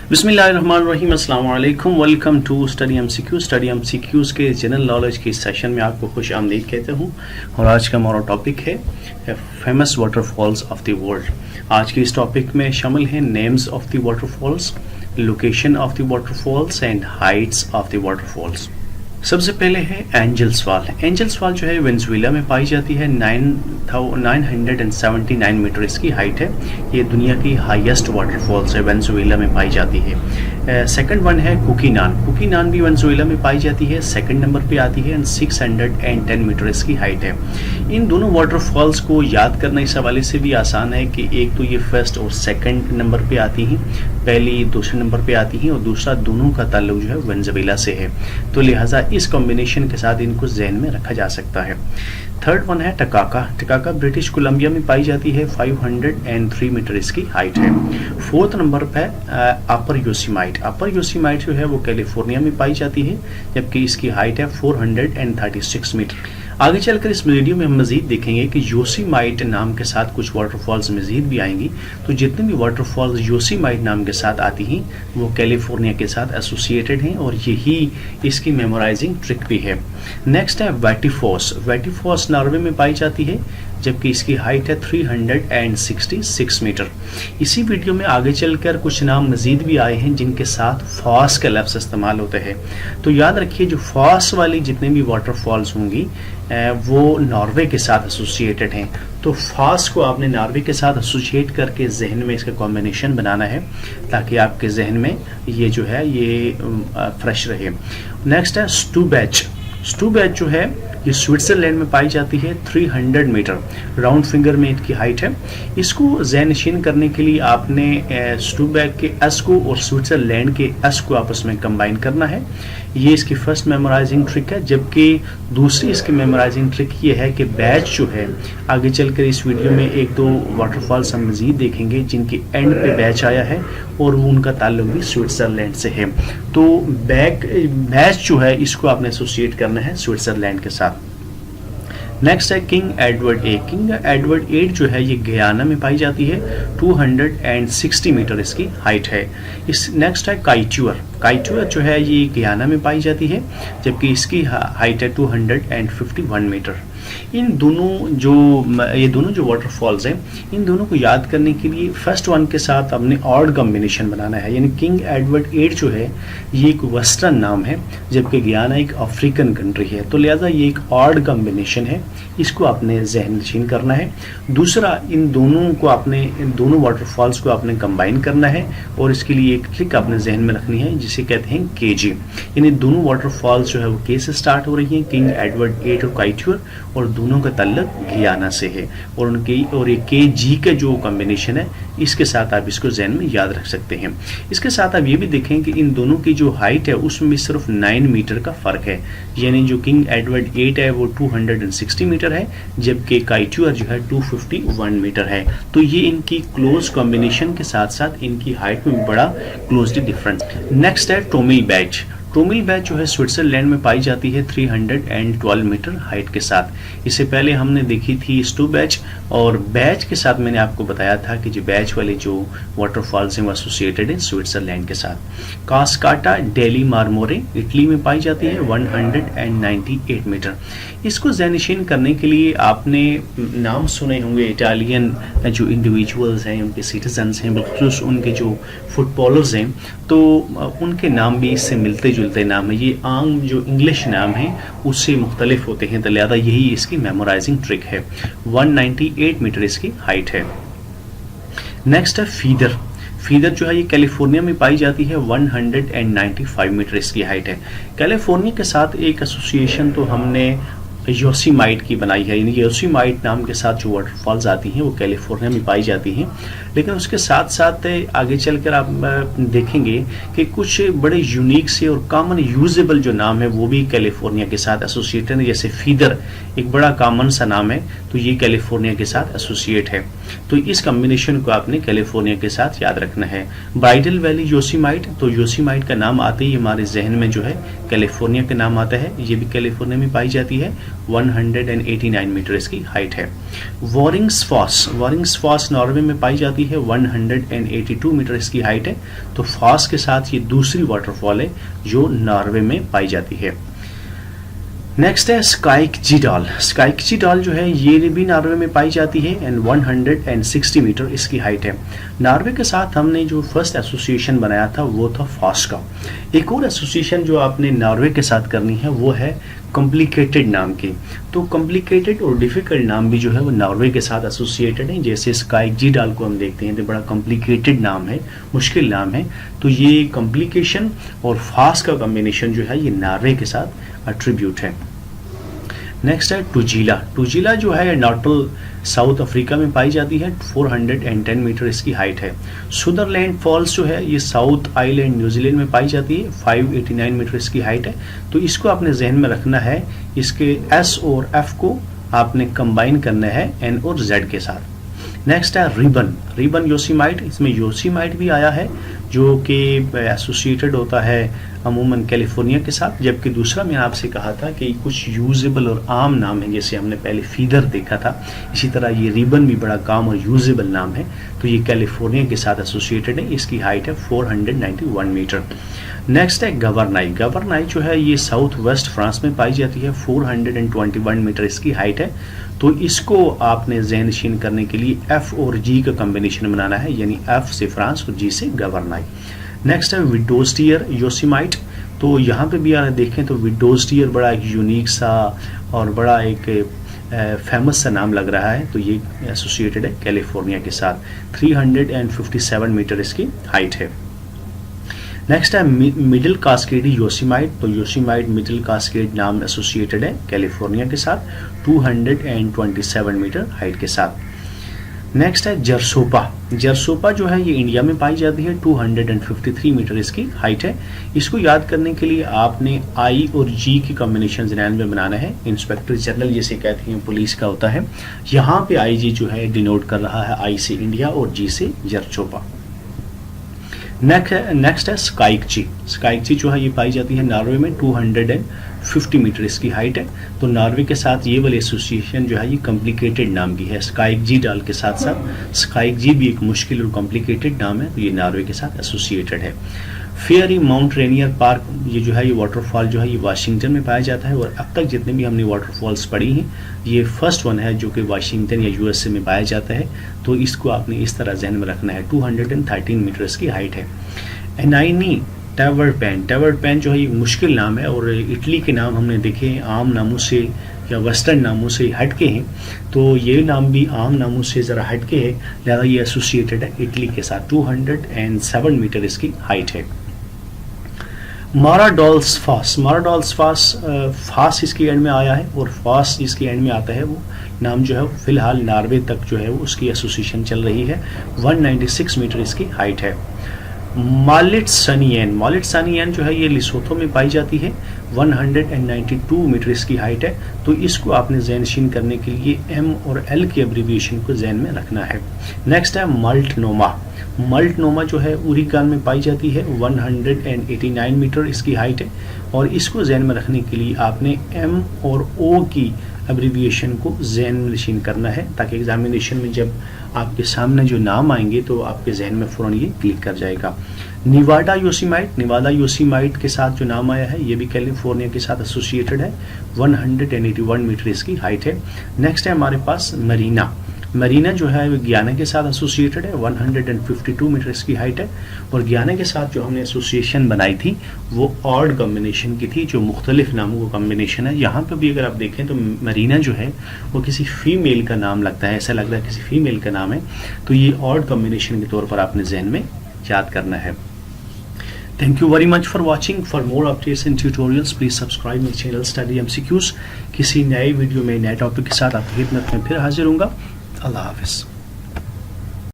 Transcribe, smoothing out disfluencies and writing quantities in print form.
बिस्मिल्लाहिर्रहमानिर्रहीम, अस्सलाम वालेकुम। वेलकम टू स्टडी एमसीक्यूज़ के जनरल नॉलेज के सेशन में आपको खुश आमदीद कहता हूँ। और आज का हमारा टॉपिक है famous waterfalls of the world. आज के इस टॉपिक में शामिल हैं names of the waterfalls, location of the waterfalls and Heights of the waterfalls. सबसे पहले है एंजल्स फॉल। एंजल्स फॉल जो है वेनेजुएला में पाई जाती है। 979 मीटर इसकी हाइट है। ये दुनिया की हाईएस्ट वाटरफॉल्स है, वेनेजुएला में पाई जाती है। सेकंड वन है कुकीनान। कुकीनान भी वेनेजुएला में पाई जाती है, सेकंड नंबर पे आती है एंड 610 मीटर इसकी हाइट है। इन दोनों वाटरफॉल्स को याद करना इस हवाले से भी आसान है कि एक तो ये फर्स्ट और सेकंड नंबर पे आती हैं, पहली दूसरे नंबर पे आती हैं, और दूसरा दोनों का ताल्लुक जो है वेनेजुएला से है, तो लिहाजा इस कॉम्बिनेशन के साथ इनको जहन में रखा जा सकता है। थर्ड वन है टकाका। टकाका ब्रिटिश कोलंबिया में पाई जाती है, 503 मीटर इसकी हाइट है। फोर्थ नंबर पे अपर योसेमाइट। अपर योसेमाइट जो है वो कैलिफोर्निया में पाई जाती है, जबकि इसकी हाइट है 436 मीटर। आगे चलकर इस वीडियो में हम मजीद देखेंगे कि योसेमाइट नाम के साथ कुछ वाटरफॉल्स मजीद भी आएंगी। तो जितने भी वाटरफॉल्स योसेमाइट नाम के साथ आती हैं वो कैलिफोर्निया के साथ एसोसिएटेड हैं, और यही इसकी मेमोराइजिंग ट्रिक भी है। नेक्स्ट है वेटिफॉस। वेटिफॉस नॉर्वे में पाई जाती है, जबकि इसकी हाइट है 366 मीटर। इसी वीडियो में आगे चलकर कुछ नाम मजीद भी आए हैं जिनके साथ फॉस का लफ्ज़ इस्तेमाल होता है। तो याद रखिए जो फॉस वाली जितने भी वाटरफॉल्स होंगी वो नॉर्वे के साथ एसोसिएटेड हैं। तो फॉस को आपने नॉर्वे के साथ एसोसिएट करके जहन में इसका कॉम्बिनेशन बनाना है, ताकि आपके जहन में ये जो है ये फ्रेश रहे। नेक्स्ट है स्टूबैच। स्टूबैच जो है ये स्विट्जरलैंड में पाई जाती है, 300 मीटर राउंड फिंगर में इसकी हाइट है। इसको ज़हनशीन करने के लिए आपने स्टूबैच के एस को और स्विट्जरलैंड के एस को आपस में कंबाइन करना है। ये इसकी फर्स्ट मेमोराइजिंग ट्रिक है, जबकि दूसरी इसकी मेमोराइजिंग ट्रिक ये है कि बैच जो है, आगे चलकर इस वीडियो में एक दो वाटरफॉल्स हम मजीद देखेंगे जिनके एंड पे बैच आया है और वो उनका ताल्लुक भी स्विट्जरलैंड से है। तो बैच जो है इसको आपने एसोसिएट करना है स्विट्जरलैंड के साथ। नेक्स्ट है किंग एडवर्ड ए। किंग एडवर्ड ए जो है ये गयाना में पाई जाती है, 260 मीटर इसकी हाइट है। इस नेक्स्ट है काइट्यूर। काइट्यूर जो है ये गयाना में पाई जाती है, जबकि इसकी हाइट है 251 मीटर। ये दोनों जो वाटरफॉल्स हैं, इन दोनों को याद करने के लिए फर्स्ट वन के साथ हमने ऑड कॉम्बिनेशन बनाना है। यानी किंग एडवर्ड एट जो है ये एक वेस्टर्न नाम है, जबकि गयाना एक अफ्रीकन कंट्री है, तो लिहाजा ये एक ऑड कॉम्बिनेशन है, इसको आपने ज़हननशीन करना है। दूसरा, इन दोनों वाटरफॉल्स को आपने कंबाइन करना है, और इसके लिए एक ट्रिक आपने जहन में रखनी है जिसे कहते हैं केजी। यानी दोनों वाटरफॉल्स जो है वो के से स्टार्ट हो रही हैं, किंग एडवर्ड एट और काइट्यूर, और दोनों का ताल्लुक गयाना से है, और ये के जी का जो कॉम्बिनेशन है इसके साथ आप इसको जहन में याद रख सकते हैं। इसके साथ आप ये भी देखें कि इन दोनों की जो हाइट है उसमें भी सिर्फ 9 मीटर का फ़र्क है। यानी जो किंग एडवर्ड 8 है वो 260 मीटर है, जबकि काइट्यूर जो है 251 मीटर है। तो ये इनकी क्लोज कॉम्बिनेशन के साथ साथ इनकी हाइट में बड़ा क्लोजली डिफरेंस। नेक्स्ट है टोमिल बैच। टोमिल बैच जो है स्विट्जरलैंड में पाई जाती है, 312 मीटर हाइट के साथ। इससे पहले हमने देखी थी स्टू बैच, और बैच के साथ मैंने आपको बताया था कि जो बैच वाले जो वाटरफॉल्स हैं वो एसोसिएटेड हैं स्विट्जरलैंड के साथ। कास्काटा डेली मार्मोरे इटली में पाई जाती है, 198 मीटर। इसको ज़हननशीन करने के लिए आपने नाम सुने होंगे इटालियन जो इंडिविजुअल्स हैं, उनके सिटीजन्स हैं, बिलखुसूस उनके जो फुटबॉलर्स हैं, तो उनके नाम भी इससे मिलते जुलते नाम है। ये आम जो इंग्लिश नाम है उससे मुख्तलिफ होते हैं, तो लिहाजा यही इसकी मेमोराइजिंग ट्रिक है। 198 मीटर इसकी हाइट है। नेक्स्ट है फीदर। फीदर जो है ये कैलिफोर्निया में पाई जाती है, 195 मीटर इसकी हाइट है। कैलिफोर्निया के साथ एक एसोसिएशन तो हमने योसेमाइट की बनाई है, यानी योसेमाइट नाम के साथ जो वाटरफॉल्स आती हैं वो कैलिफोर्निया में पाई जाती हैं, लेकिन उसके साथ साथ आगे चलकर आप देखेंगे कि कुछ बड़े यूनिक से और कॉमन यूजेबल जो नाम है वो भी कैलिफोर्निया के साथ एसोसिएटेड है। जैसे फीदर एक बड़ा कॉमन सा नाम है, तो ये कैलिफोर्निया के साथ एसोसिएट है। तो इस कॉम्बिनेशन को आपने कैलिफोर्निया के साथ याद रखना है। ब्राइडल वैली योसेमाइट, तो योसेमाइट का नाम आते ही हमारे जहन में जो है कैलिफोर्निया का नाम आता है, ये भी कैलिफोर्निया में पाई जाती है, 189 मीटर इसकी हाइट है। वॉरिंग्स फॉस नॉर्वे में पाई जाती है, 182 मीटर इसकी हाइट है। तो फॉस के साथ ये दूसरी वाटरफॉल है जो नॉर्वे में पाई जाती है। नेक्स्ट है स्काइक्जीडाल जो है ये भी नॉर्वे में पाई जाती है एंड 160 मीटर इसकी हाइट है। नॉर्वे के साथ हमने जो फर्स्ट एसोसिएशन बनाया था वो था फॉस का। एक और एसोसिएशन जो आपने नॉर्वे के साथ करनी है वो है कॉम्प्लिकेटेड नाम की। तो कॉम्प्लिकेटेड और डिफिकल्ट नाम भी जो है वो नॉर्वे के साथ एसोसिएटेड है। जैसे स्काइक्जीडाल को हम देखते हैं तो बड़ा कॉम्प्लिकेटेड नाम है, मुश्किल नाम है। तो ये कॉम्प्लिकेशन और फॉस का कॉम्बिनेशन जो है ये नॉर्वे के साथ अट्रीब्यूट है। नेक्स्ट है टुजीला जो है नॉर्टल साउथ अफ्रीका में पाई जाती है, 410 मीटर इसकी हाइट है। सुदरलैंड फॉल्स जो है ये साउथ आइलैंड न्यूजीलैंड में पाई जाती है, 589 मीटर इसकी हाइट है। तो इसको आपने जहन में रखना है, इसके एस और एफ को आपने कंबाइन करना है एन और जेड के साथ। नेक्स्ट है रिबन योसीमाइट, इसमें योसीमाइट भी आया है जो कि एसोसिएटेड होता है अमूमन कैलिफोर्निया के साथ। जबकि दूसरा मैंने आपसे कहा था कि कुछ यूजेबल और आम नाम है, जैसे हमने पहले फीदर देखा था, इसी तरह ये रिबन भी बड़ा काम और यूजेबल नाम है। तो ये कैलिफोर्निया के साथ एसोसिएटेड है, इसकी हाइट है 491 मीटर। नेक्स्ट है गवर्नाई जो है ये साउथ वेस्ट फ्रांस में पाई जाती है, 421 मीटर इसकी हाइट है। तो इसको आपने ज़हनशीन करने के लिए एफ और जी का कॉम्बिनेशन बनाना है, यानी एफ से फ्रांस और जी से गवर्नाई। नेक्स्ट है विडोस्टियर योसीमाइट। तो यहाँ पे भी अगर देखें तो विडोस्टियर बड़ा एक यूनिक सा और बड़ा एक फेमस सा नाम लग रहा है। तो ये एसोसिएटेड है कैलिफोर्निया के साथ, 357 मीटर इसकी हाइट है। नेक्स्ट है मिडिल कास्केड योसीमाइट। तो योसीमाइट मिडिल कास्केड नाम एसोसिएटेड है कैलिफोर्निया के साथ, 227 मीटर हाइट के साथ। नेक्स्ट है जरसोपा जो है ये इंडिया में पाई जाती है, 253 मीटर इसकी हाइट है। इसको याद करने के लिए आपने आई और जी की कॉम्बिनेशन ज़हन में बनाना है। इंस्पेक्टर जनरल जिसे कहते हैं पुलिस का होता है, यहाँ पे आई जी जो है डिनोट कर रहा है आई से इंडिया और जी से जरसोपा। नेक्स्ट है स्काइक्जी जो है ये पाई जाती है नॉर्वे में, 250 मीटर इसकी हाइट है। तो नॉर्वे के साथ ये वाली एसोसिएशन जो है ये कॉम्प्लिकेटेड नाम की है, स्काइक्जीडाल के साथ साथ स्काइक्जी भी एक मुश्किल और कॉम्प्लिकेटेड नाम है, तो ये नॉर्वे के साथ एसोसिएटेड है। फेयरी माउंट रेनियर पार्क ये जो है ये वाटरफॉल जो है ये वाशिंगटन में पाया जाता है, और अब तक जितने भी हमने वाटरफॉल्स पढ़ी हैं ये फर्स्ट वन है जो कि वाशिंगटन या यूएसए में पाया जाता है। तो इसको आपने इस तरह जहन में रखना है, 213 मीटर की हाइट है। एनाइनी टैवर्ड जो है ये मुश्किल नाम है, और इटली के नाम हमने देखे आम नामों से या वेस्टर्न नामों से हटके हैं, तो ये नाम भी आम नामों से ज़रा हटके है, लिहाजा ये एसोसिएटेड है इटली के साथ, 207 मीटर इसकी हाइट है। माराडोल्स फास इसके एंड में आया है, और फास इसके एंड में आता है वो नाम जो है फिलहाल नॉर्वे तक जो है वो उसकी एसोसिएशन चल रही है, 196 मीटर इसकी हाइट है। मालिट सनियन जो है ये लिसोथो में पाई जाती है, 192 मीटर इसकी हाइट है। तो इसको आपने ज़हनशीन करने के लिए एम और एल की एब्रीविएशन को जहन में रखना है। नेक्स्ट है मल्टनोमा जो है उरिगान में पाई जाती है, 189 मीटर इसकी हाइट है, और इसको जहन में रखने के लिए आपने एम और ओ की एब्रीविएशन को जहन में नशीन करना है, ताकि एग्जामिनेशन में जब आपके सामने जो नाम आएंगे तो आपके जहन में फ़ौरन ये क्लिक कर जाएगा। निवादा योसीमाइट के साथ जो नाम आया है ये भी कैलिफोर्निया के साथ एसोसिएटेड है, 181 मीटर इसकी हाइट है। नेक्स्ट है हमारे पास मरीना जो है गियाना के साथ एसोसिएटेड है, 152 मीटर इसकी हाइट है। और गियाना के साथ जो हमने एसोसिएशन बनाई थी वो ऑड कॉम्बिनेशन की थी, जो मुख्तलिफ नामों का कॉम्बिनेशन है। यहाँ पर भी अगर आप देखें तो मरीना जो है वो किसी फीमेल का नाम लगता है, ऐसा लगता है किसी फीमेल का नाम है, तो ये ऑड कॉम्बिनेशन के तौर पर आपने जहन में याद करना है। Thank you very much for watching. For more updates and tutorials, please subscribe my channel Study MCQs। किसी नए वीडियो में नए टॉपिक के साथ आपकी खिदमत में फिर हाजिर होऊंगा। अल्लाह हाफिज़।